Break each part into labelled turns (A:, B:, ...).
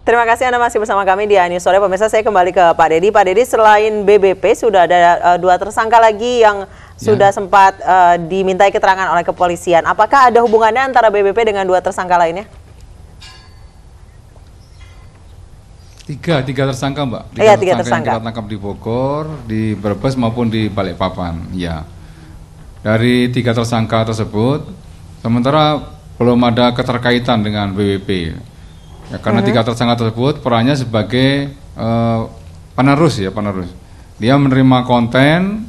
A: Terima kasih Anda masih bersama kami di News Sore. Pemirsa, saya kembali ke Pak Dedi. Pak Dedi, selain BBP sudah ada 2 tersangka lagi yang sudah sempat dimintai keterangan oleh kepolisian. Apakah ada hubungannya antara BBP dengan 2 tersangka lainnya?
B: Tiga tersangka, Mbak.
A: Iya, 3 tersangka
B: yang kita tangkap di Bogor, di Brebes maupun di Balikpapan. Ya, dari 3 tersangka tersebut, sementara belum ada keterkaitan dengan BBP. Ya, karena 3 tersangka tersebut perannya sebagai penerus. Dia menerima konten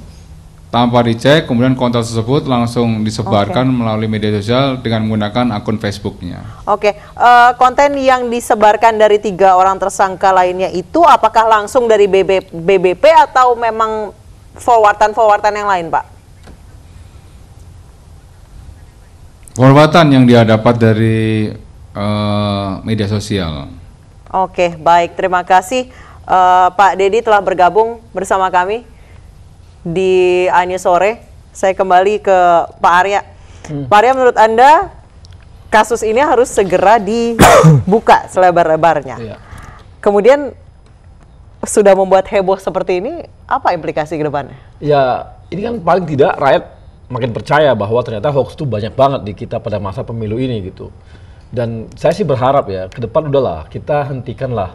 B: tanpa dicek, kemudian konten tersebut langsung disebarkan melalui media sosial dengan menggunakan akun Facebooknya.
A: Konten yang disebarkan dari 3 orang tersangka lainnya itu apakah langsung dari BBP atau memang forwardan yang lain, Pak?
B: Forwardan yang dia dapat dari media sosial.
A: Oke, baik. Terima kasih Pak Dedi telah bergabung bersama kami di News Sore. Saya kembali ke Pak Arya. Pak Arya, menurut Anda kasus ini harus segera dibuka selebar-lebarnya.
C: Iya.
A: Kemudian sudah membuat heboh seperti ini, apa implikasi ke depannya?
C: Ya, ini kan paling tidak rakyat makin percaya bahwa ternyata hoax itu banyak banget di kita pada masa pemilu ini gitu. Dan saya sih berharap ya, ke depan udahlah kita hentikanlah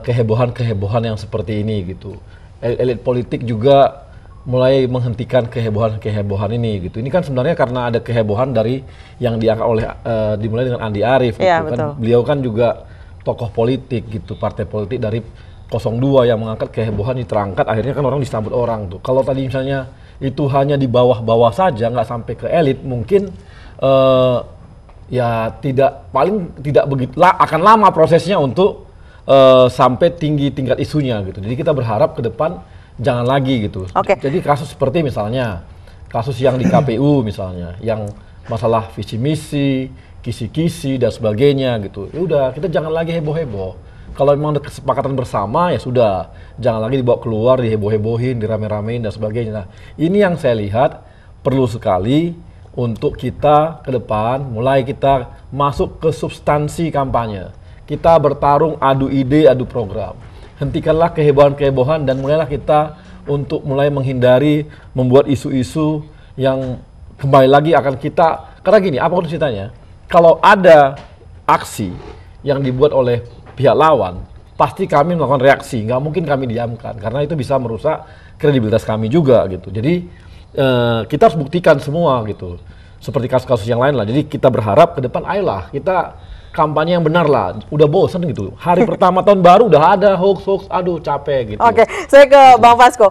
C: kehebohan-kehebohan yang seperti ini gitu. Elit politik juga mulai menghentikan kehebohan-kehebohan ini gitu. Ini kan sebenarnya karena ada kehebohan dari yang diangkat oleh dimulai dengan Andi Arief gitu
A: Ya,
C: kan. Beliau kan juga tokoh politik gitu, partai politik dari 02 yang mengangkat kehebohan diterangkat, akhirnya kan orang disambut orang tuh. Kalau tadi misalnya itu hanya di bawah-bawah saja, nggak sampai ke elit, mungkin ya tidak begitu akan lama prosesnya untuk sampai tinggi tingkat isunya gitu. Jadi kita berharap ke depan jangan lagi gitu. Jadi kasus seperti misalnya kasus yang di KPU misalnya, yang masalah visi misi, kisi-kisi dan sebagainya gitu. Ya udah, kita jangan lagi heboh-heboh. Kalau memang ada kesepakatan bersama ya sudah, jangan lagi dibawa keluar, diheboh-hebohin, dirame-ramein dan sebagainya. Nah, ini yang saya lihat perlu sekali untuk kita ke depan mulai kita masuk ke substansi kampanye. Kita bertarung adu ide, adu program. Hentikanlah kehebohan-kehebohan dan mulailah kita untuk mulai menghindari membuat isu-isu yang kembali lagi akan kita, karena gini, apapun ceritanya, kalau ada aksi yang dibuat oleh pihak lawan, pasti kami melakukan reaksi, nggak mungkin kami diamkan, karena itu bisa merusak kredibilitas kami juga gitu. Jadi kita harus buktikan semua gitu, seperti kasus-kasus yang lain lah. Jadi kita berharap ke depan, ayolah kita kampanye yang benar lah. Udah bosan gitu, hari pertama tahun baru udah ada hoax, aduh capek gitu.
A: Saya ke Bang Fasko.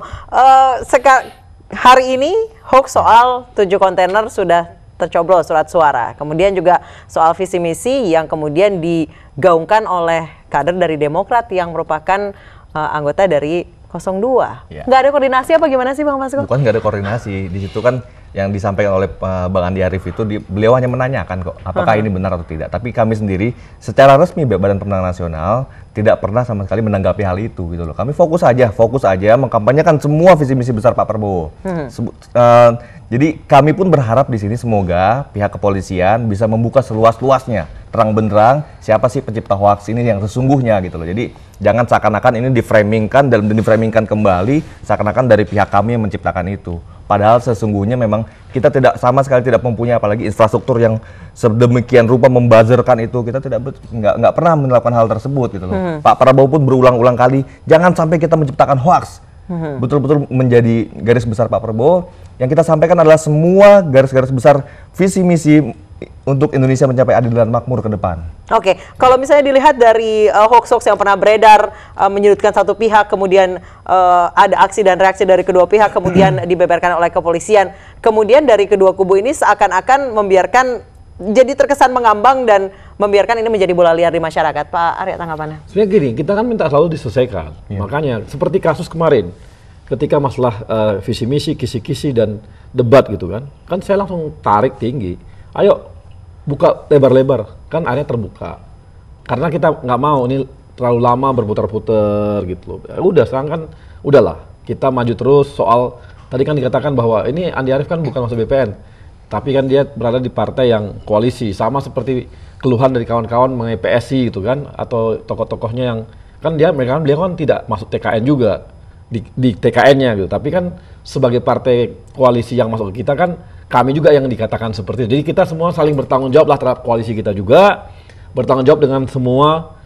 A: Hari ini hoax soal 7 kontainer sudah tercoblos surat suara. Kemudian juga soal visi misi yang kemudian digaungkan oleh kader dari Demokrat yang merupakan anggota dari 02.
D: Ya.
A: Nggak ada koordinasi apa gimana sih Bang Fasko?
D: Bukan nggak ada koordinasi, di situ kan yang disampaikan oleh Bang Andi Arief itu beliau hanya menanyakan kok apakah ini benar atau tidak. Tapi kami sendiri secara resmi Badan Pemenangan Nasional tidak pernah sama sekali menanggapi hal itu gitu loh. Kami fokus aja mengkampanyekan semua visi misi besar Pak Prabowo. Jadi kami pun berharap di sini semoga pihak kepolisian bisa membuka seluas-luasnya, terang benderang siapa sih pencipta hoax ini yang sesungguhnya gitu loh. Jadi jangan seakan-akan ini diframingkan kembali seakan-akan dari pihak kami yang menciptakan itu. Padahal sesungguhnya memang kita sama sekali tidak mempunyai apalagi infrastruktur yang sedemikian rupa membazerkan itu. Kita nggak pernah melakukan hal tersebut gitu loh. Pak Prabowo pun berulang-ulang kali jangan sampai kita menciptakan hoax. Betul-betul menjadi garis besar Pak Prabowo. Yang kita sampaikan adalah semua garis-garis besar visi misi untuk Indonesia mencapai adil dan makmur ke depan.
A: Kalau misalnya dilihat dari hoax-hoax yang pernah beredar menyudutkan satu pihak, kemudian ada aksi dan reaksi dari kedua pihak, kemudian dibeberkan oleh kepolisian, kemudian dari kedua kubu ini seakan-akan membiarkan jadi terkesan mengambang dan membiarkan ini menjadi bola liar di masyarakat. Pak Arya, tanggapannya?
C: Sebenarnya gini, kita kan minta selalu diselesaikan. Makanya seperti kasus kemarin, ketika masalah visi misi, kisi-kisi dan debat gitu kan saya langsung tarik tinggi. Ayo buka lebar-lebar, kan akhirnya terbuka. Karena kita nggak mau ini terlalu lama berputar-putar gitu loh. Ya udah, sekarang kan udahlah, kita maju terus soal tadi kan dikatakan bahwa ini Andi Arief kan bukan masuk BPN. Tapi kan dia berada di partai yang koalisi, sama seperti keluhan dari kawan-kawan mengenai PSI gitu kan, atau tokoh-tokohnya yang kan beliau kan tidak masuk TKN juga di TKN-nya gitu. Tapi kan sebagai partai koalisi yang masuk ke kita kan kami juga yang dikatakan seperti itu. Jadi kita semua saling bertanggung jawab lah terhadap koalisi kita juga, bertanggung jawab dengan semua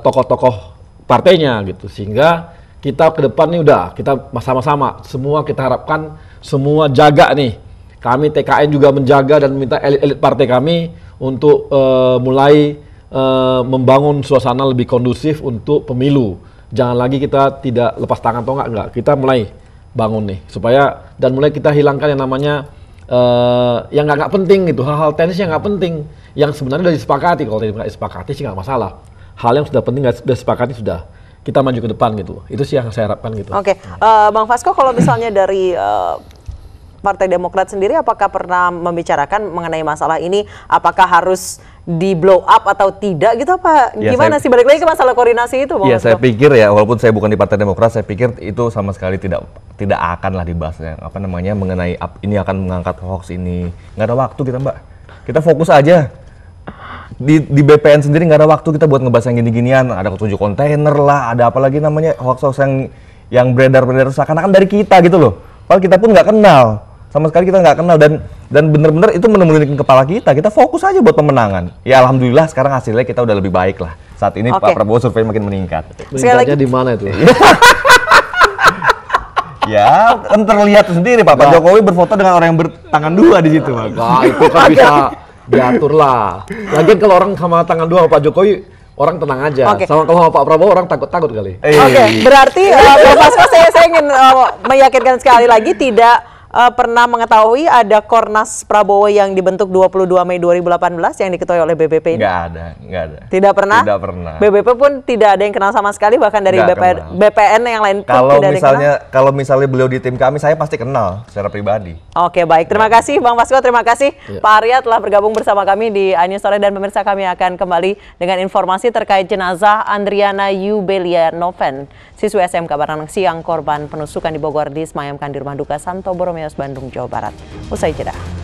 C: tokoh-tokoh partainya gitu. Sehingga kita ke depan nih udah kita sama-sama semua kita harapkan semua jaga nih. Kami TKN juga menjaga dan meminta elit-elit partai kami untuk mulai membangun suasana lebih kondusif untuk pemilu. Jangan lagi kita tidak lepas tangan atau enggak. Kita mulai bangun nih supaya dan mulai kita hilangkan yang namanya yang nggak penting gitu, hal-hal teknis yang nggak penting, yang sebenarnya sudah disepakati. Kalau tidak disepakati sih nggak masalah. Hal yang sudah penting sudah disepakati sudah. Kita maju ke depan gitu. Itu sih yang saya harapkan gitu.
A: Oke, Bang Fasko, kalau misalnya dari Partai Demokrat sendiri, apakah pernah membicarakan mengenai masalah ini? Apakah harus di blow up atau tidak gitu apa?
D: Ya,
A: gimana sih? Balik lagi ke masalah koordinasi itu, Bang
D: Ya,
A: Fasko.
D: saya pikir ya, walaupun saya bukan di Partai Demokrat, saya pikir itu sama sekali tidak akan lah dibahas ya. Apa namanya mengenai ini akan mengangkat hoax ini. Nggak ada waktu kita, Mbak. Kita fokus aja. Di BPN sendiri nggak ada waktu kita buat ngebahas yang gini-ginian. Ada 7 kontainer lah, ada apa lagi namanya hoax-hoax yang beredar-beredar seakan-akan dari kita gitu loh. Padahal kita pun nggak kenal. Sama sekali kita nggak kenal dan benar-benar itu menemukan kepala kita. Kita fokus aja buat pemenangan. Ya alhamdulillah sekarang hasilnya kita udah lebih baik lah. Saat ini Pak Prabowo survei makin meningkat.
C: Meningkatnya di mana itu?
D: Ya, kan terlihat sendiri Pak Jokowi berfoto dengan orang yang bertangan 2 di situ, Pak.
C: Nah, itu kan bisa diatur lah. Lagian kalau orang sama tangan 2 sama Pak Jokowi, orang tenang aja. Sama kalau sama Pak Prabowo orang takut-takut kali.
A: Oke, berarti Bang Fasko, saya ingin meyakinkan sekali lagi tidak pernah mengetahui ada Kornas Prabowo yang dibentuk 22 Mei 2018 yang diketuai oleh BBP ini?
D: Nggak ada.
A: Tidak pernah?
D: Tidak pernah.
A: BBP pun tidak ada yang kenal sama sekali, bahkan dari BPN yang lain pun tidak ada yang kenal?
D: Kalau misalnya beliau di tim kami, saya pasti kenal secara pribadi.
A: Oke, baik. Terima kasih Bang Fasko, terima kasih Pak Arya telah bergabung bersama kami di iNews Sore, dan pemirsa kami akan kembali dengan informasi terkait jenazah Andriana Yubelia Noven, siswi SMK Baranang Siang, korban penusukan di Bogor, disemayamkan di Rumah Duka Santo Borromeus, Bandung, Jawa Barat. Usai jeda.